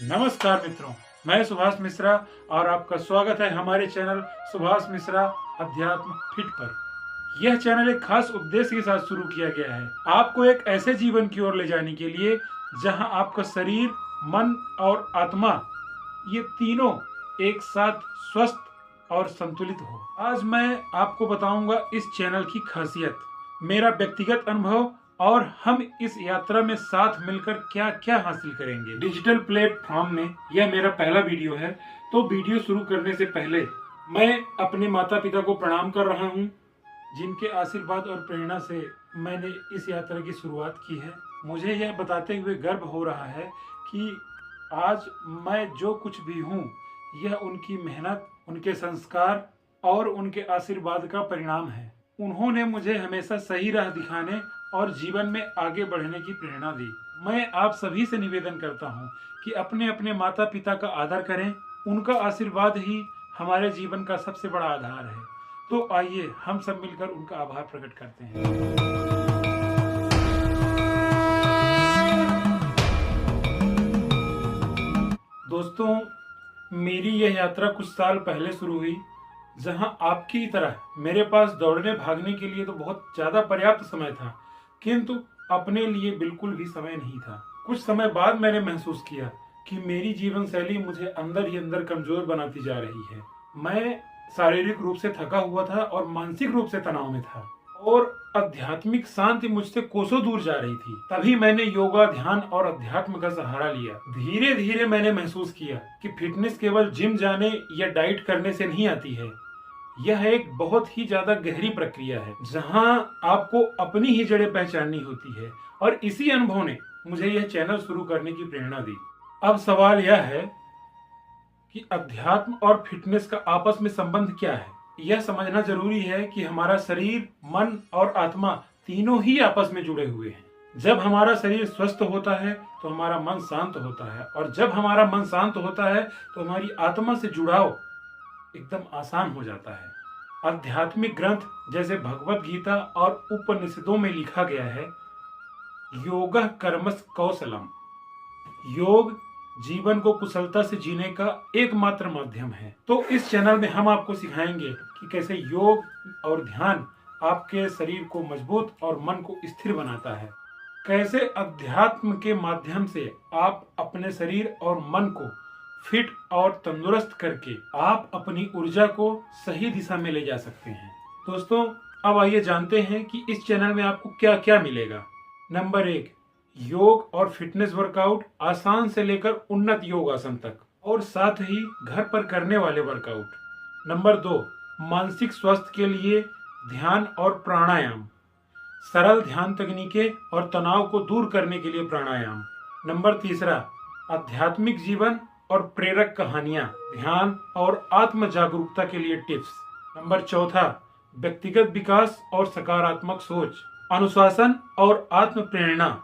नमस्कार मित्रों, मैं सुभाष मिश्रा और आपका स्वागत है हमारे चैनल सुभाष मिश्रा अध्यात्म फिट पर। यह चैनल एक खास उद्देश्य के साथ शुरू किया गया है, आपको एक ऐसे जीवन की ओर ले जाने के लिए जहां आपका शरीर, मन और आत्मा ये तीनों एक साथ स्वस्थ और संतुलित हो। आज मैं आपको बताऊंगा इस चैनल की खासियत, मेरा व्यक्तिगत अनुभव और हम इस यात्रा में साथ मिलकर क्या क्या हासिल करेंगे। डिजिटल प्लेटफॉर्म में यह मेरा पहला वीडियो है, तो वीडियो शुरू करने से पहले मैं अपने माता पिता को प्रणाम कर रहा हूँ, जिनके आशीर्वाद और प्रेरणा से मैंने इस यात्रा की शुरुआत की है। मुझे यह बताते हुए गर्व हो रहा है कि आज मैं जो कुछ भी हूँ यह उनकी मेहनत, उनके संस्कार और उनके आशीर्वाद का परिणाम है। उन्होंने मुझे हमेशा सही राह दिखाने और जीवन में आगे बढ़ने की प्रेरणा दी। मैं आप सभी से निवेदन करता हूँ कि अपने अपने माता पिता का आदर करें, उनका आशीर्वाद ही हमारे जीवन का सबसे बड़ा आधार है। तो आइए हम सब मिलकर उनका आभार प्रकट करते हैं। दोस्तों, मेरी यह यात्रा कुछ साल पहले शुरू हुई, जहां आपकी तरह मेरे पास दौड़ने भागने के लिए तो बहुत ज्यादा पर्याप्त समय था, किंतु अपने लिए बिल्कुल भी समय नहीं था। कुछ समय बाद मैंने महसूस किया कि मेरी जीवन शैली मुझे अंदर ही अंदर कमजोर बनाती जा रही है। मैं शारीरिक रूप से थका हुआ था और मानसिक रूप से तनाव में था और आध्यात्मिक शांति मुझसे कोसों दूर जा रही थी। तभी मैंने योगा, ध्यान और अध्यात्म का सहारा लिया। धीरे धीरे मैंने महसूस किया कि फिटनेस केवल जिम जाने या डाइट करने से नहीं आती है। यह एक बहुत ही ज्यादा गहरी प्रक्रिया है, जहां आपको अपनी ही जड़ें पहचाननी होती है, और इसी अनुभव ने मुझे यह चैनल शुरू करने की प्रेरणा दी। अब सवाल यह है कि अध्यात्म और फिटनेस का आपस में संबंध क्या है। यह समझना जरूरी है कि हमारा शरीर, मन और आत्मा तीनों ही आपस में जुड़े हुए हैं। जब हमारा शरीर स्वस्थ होता है तो हमारा मन शांत होता है, और जब हमारा मन शांत होता है तो हमारी आत्मा से जुड़ाव एकदम आसान हो जाता है। आध्यात्मिक ग्रंथ जैसे भगवत गीता और उपनिषदों में लिखा गया है, योगः कर्मस कौशलम। योग जीवन को कुशलता से जीने का एकमात्र माध्यम है। तो इस चैनल में हम आपको सिखाएंगे कि कैसे योग और ध्यान आपके शरीर को मजबूत और मन को स्थिर बनाता है, कैसे अध्यात्म के माध्यम से आप अपने शरीर और मन को फिट और तंदुरुस्त करके आप अपनी ऊर्जा को सही दिशा में ले जा सकते हैं। दोस्तों, अब आइए जानते हैं कि इस चैनल में आपको क्या क्या मिलेगा। नंबर 1, योग और फिटनेस वर्कआउट, आसान से लेकर उन्नत योग आसन तक, और साथ ही घर पर करने वाले वर्कआउट। नंबर 2, मानसिक स्वास्थ्य के लिए ध्यान और प्राणायाम, सरल ध्यान तकनीकें और तनाव को दूर करने के लिए प्राणायाम। नंबर 3, आध्यात्मिक जीवन और प्रेरक कहानियां, ध्यान और आत्म जागरूकता के लिए टिप्स। नंबर 4, व्यक्तिगत विकास और सकारात्मक सोच, अनुशासन और आत्म प्रेरणा।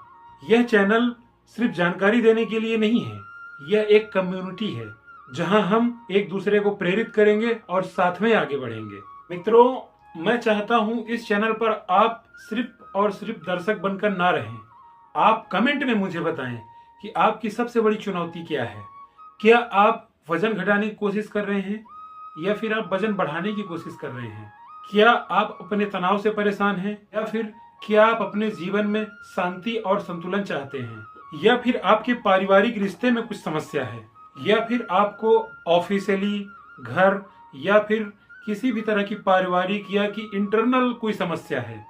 यह चैनल सिर्फ जानकारी देने के लिए नहीं है, यह एक कम्युनिटी है जहां हम एक दूसरे को प्रेरित करेंगे और साथ में आगे बढ़ेंगे। मित्रों, मैं चाहता हूं इस चैनल पर आप सिर्फ और सिर्फ दर्शक बनकर ना रहें। आप कमेंट में मुझे बताएं कि आपकी सबसे बड़ी चुनौती क्या है। क्या आप वजन घटाने की कोशिश कर रहे हैं, या फिर आप वजन बढ़ाने की कोशिश कर रहे हैं? क्या आप अपने तनाव से परेशान हैं, या फिर क्या आप अपने जीवन में शांति और संतुलन चाहते हैं, या फिर आपके पारिवारिक रिश्ते में कुछ समस्या है, या फिर आपको ऑफिशियली, घर या फिर किसी भी तरह की पारिवारिक या की इंटरनल कोई समस्या है?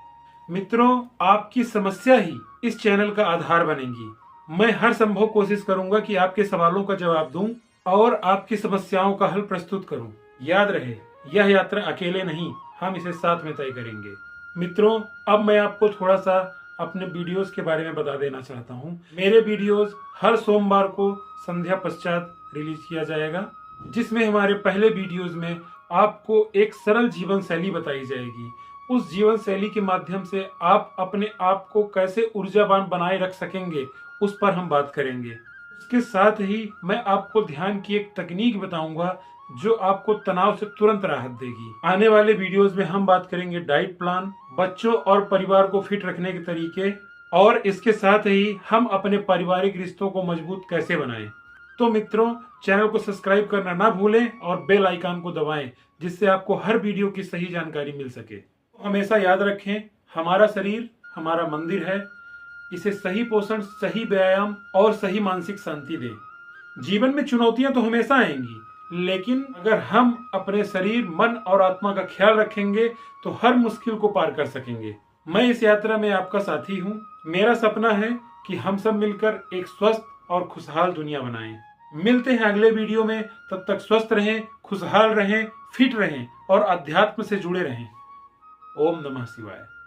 मित्रों, आपकी समस्या ही इस चैनल का आधार बनेगी। मैं हर संभव कोशिश करूंगा कि आपके सवालों का जवाब दूं और आपकी समस्याओं का हल प्रस्तुत करूं। याद रहे, यह यात्रा अकेले नहीं, हम इसे साथ में तय करेंगे। मित्रों, अब मैं आपको थोड़ा सा अपने वीडियोस के बारे में बता देना चाहता हूं। मेरे वीडियोस हर सोमवार को संध्या पश्चात रिलीज किया जाएगा, जिसमें हमारे पहले वीडियोस में आपको एक सरल जीवन शैली बताई जाएगी। उस जीवन शैली के माध्यम से आप अपने आप को कैसे ऊर्जावान बनाए रख सकेंगे, उस पर हम बात करेंगे। उसके साथ ही मैं आपको ध्यान की एक तकनीक बताऊंगा जो आपको तनाव से तुरंत राहत देगी। आने वाले वीडियोस में हम बात करेंगे डाइट प्लान, बच्चों और परिवार को फिट रखने के तरीके, और इसके साथ ही हम अपने पारिवारिक रिश्तों को मजबूत कैसे बनाएं। तो मित्रों, चैनल को सब्सक्राइब करना ना भूलें और बेल आइकन को दबाएं, जिससे आपको हर वीडियो की सही जानकारी मिल सके। हमेशा याद रखें, हमारा शरीर हमारा मंदिर है। इसे सही पोषण, सही व्यायाम और सही मानसिक शांति दें। जीवन में चुनौतियां तो हमेशा आएंगी, लेकिन अगर हम अपने शरीर, मन और आत्मा का ख्याल रखेंगे तो हर मुश्किल को पार कर सकेंगे। मैं इस यात्रा में आपका साथी हूं। मेरा सपना है कि हम सब मिलकर एक स्वस्थ और खुशहाल दुनिया बनाएं। मिलते हैं अगले वीडियो में। तब तक स्वस्थ रहें, खुशहाल रहें, फिट रहें और अध्यात्म से जुड़े रहें। ओम नमः शिवाय।